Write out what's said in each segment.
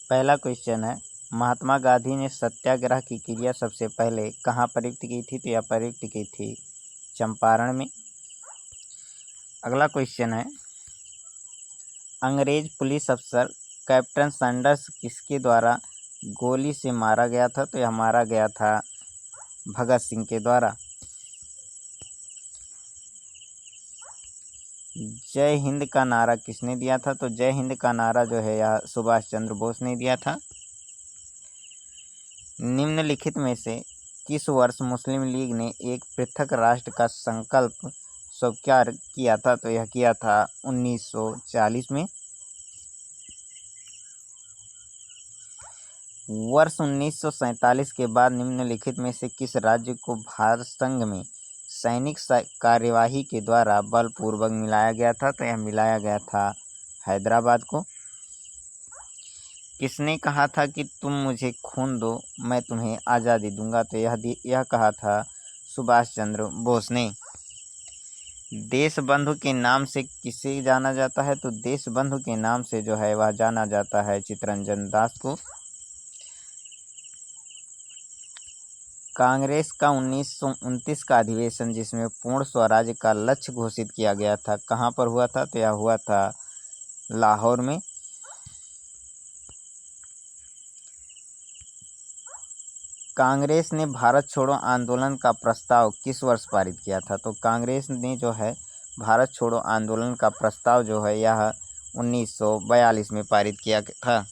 पहला क्वेश्चन है, महात्मा गांधी ने सत्याग्रह की क्रिया सबसे पहले कहाँ प्रयुक्त की थी? तो यह प्रयुक्त की थी चंपारण में। अगला क्वेश्चन है, अंग्रेज पुलिस अफसर कैप्टन सैंडर्स किसके द्वारा गोली से मारा गया था? तो यह मारा गया था भगत सिंह के द्वारा। जय हिंद का नारा किसने दिया था? तो जय हिंद का नारा जो है यह सुभाष चंद्र बोस ने दिया था। निम्नलिखित में से किस वर्ष मुस्लिम लीग ने एक पृथक राष्ट्र का संकल्प स्वीकार किया था? तो यह किया था 1940 में। वर्ष 1947 के बाद निम्नलिखित में से किस राज्य को भारत संघ में सैनिक कार्यवाही के द्वारा बलपूर्वक मिलाया गया था? तो यह मिलाया गया था हैदराबाद को। किसने कहा था कि तुम मुझे खून दो मैं तुम्हें आज़ादी दूंगा? तो यह कहा था सुभाष चंद्र बोस ने। देश बंधु के नाम से किसे जाना जाता है? तो देश बंधु के नाम से जो है वह जाना जाता है चित्तरंजन दास को। कांग्रेस का 1929 का अधिवेशन जिसमें पूर्ण स्वराज्य का लक्ष्य घोषित किया गया था, कहाँ पर हुआ था? तो यह हुआ था लाहौर में। कांग्रेस ने भारत छोड़ो आंदोलन का प्रस्ताव किस वर्ष पारित किया था? तो कांग्रेस ने जो है भारत छोड़ो आंदोलन का प्रस्ताव जो है यह 1942 में पारित किया था।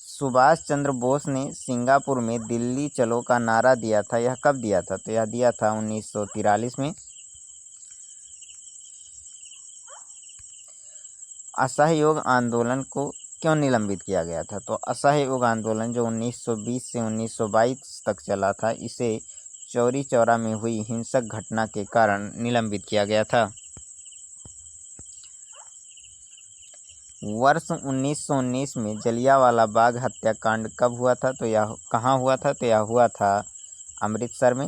सुभाष चंद्र बोस ने सिंगापुर में दिल्ली चलो का नारा दिया था, यह कब दिया था? तो यह दिया था 1943 में। असहयोग आंदोलन को क्यों निलंबित किया गया था? तो असहयोग आंदोलन जो 1920 से 1922 तक चला था, इसे चौरी चौरा में हुई हिंसक घटना के कारण निलंबित किया गया था। वर्ष 1919 में जलियांवाला बाग हत्याकांड कब हुआ था? तो यह कहाँ हुआ था? तो यह हुआ था अमृतसर में।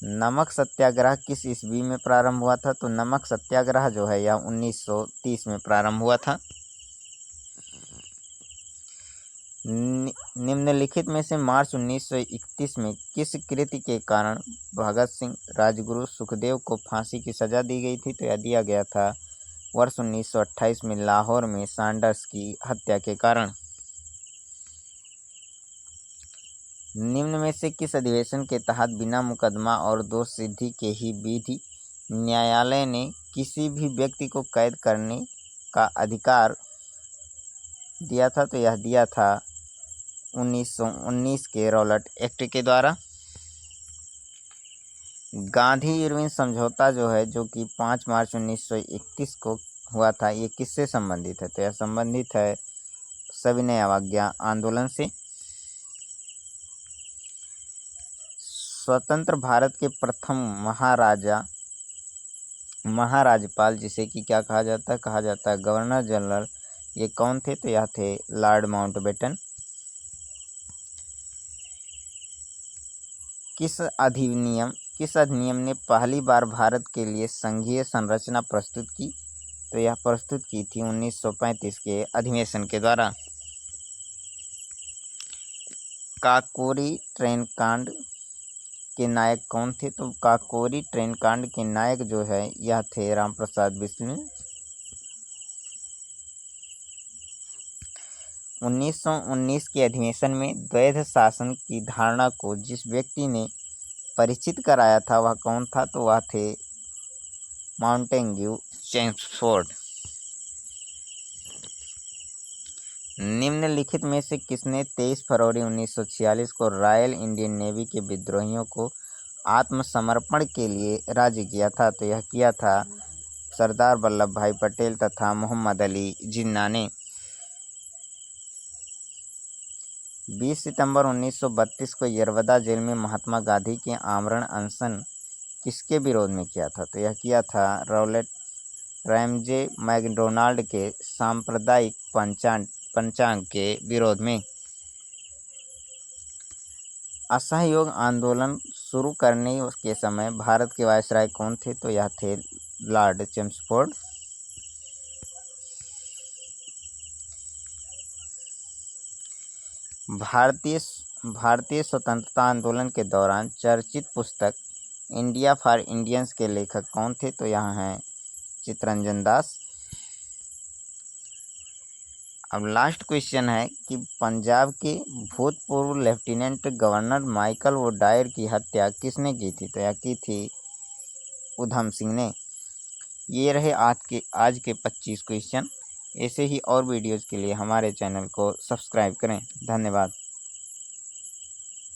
नमक सत्याग्रह किस ईस्वी में प्रारंभ हुआ था? तो नमक सत्याग्रह जो है यह 1930 में प्रारंभ हुआ था। निम्नलिखित में से मार्च 1931 में किस कृत्य के कारण भगत सिंह, राजगुरु, सुखदेव को फांसी की सजा दी गई थी? तो यह दिया गया था वर्ष 1928 में लाहौर में सैंडर्स की हत्या के कारण। निम्न में से किस अधिवेशन के तहत बिना मुकदमा और दोष सिद्धि के ही विधि न्यायालय ने किसी भी व्यक्ति को कैद करने का अधिकार दिया था? तो यह दिया था 1919 के रॉलेट एक्ट के द्वारा। गांधी इरविन समझौता जो है जो कि 5 मार्च 1931 को हुआ था, ये किससे संबंधित है? तो यह संबंधित है सविनय अवज्ञा आंदोलन से। स्वतंत्र भारत के प्रथम महाराजपाल जिसे कि क्या कहा जाता है? कहा जाता है गवर्नर जनरल। ये कौन थे? तो यह थे लॉर्ड माउंटबेटन। किस अधिनियम ने पहली बार भारत के लिए संघीय संरचना प्रस्तुत की? तो यह प्रस्तुत की थी 1935 के अधिवेशन के द्वारा। काकोरी ट्रेन कांड के नायक कौन थे? तो काकोरी ट्रेन कांड के नायक जो है यह थे रामप्रसाद बिस्मिल। 1919 के अधिवेशन में द्वैध शासन की धारणा को जिस व्यक्ति ने परिचित कराया था वह कौन था? तो वह थे माउंटेन्यू चेम्सफोर्ड। निम्नलिखित में से किसने 23 फरवरी 1946 को रॉयल इंडियन नेवी के विद्रोहियों को आत्मसमर्पण के लिए राजी किया था? तो यह किया था सरदार वल्लभ भाई पटेल तथा मोहम्मद अली जिन्ना ने। 20 सितंबर 1932 को यरवदा जेल में महात्मा गांधी के आमरण अनशन किसके विरोध में किया था? तो यह किया था रॉलेट रैमजे मैकडोनाल्ड के सांप्रदायिक पंचांग के विरोध में। असहयोग आंदोलन शुरू करने के समय भारत के वायसराय कौन थे? तो यह थे लॉर्ड चेम्सफोर्ड। भारतीय भारतीय स्वतंत्रता आंदोलन के दौरान चर्चित पुस्तक इंडिया फॉर इंडियंस के लेखक कौन थे? तो यहाँ हैं चित्तरंजन दास। अब लास्ट क्वेश्चन है कि पंजाब के भूतपूर्व लेफ्टिनेंट गवर्नर माइकल वोडायर की हत्या किसने की थी? तो यह की थी उधम सिंह ने। ये रहे आज के 25 क्वेश्चन। ऐसे ही और वीडियोज़ के लिए हमारे चैनल को सब्सक्राइब करें। धन्यवाद।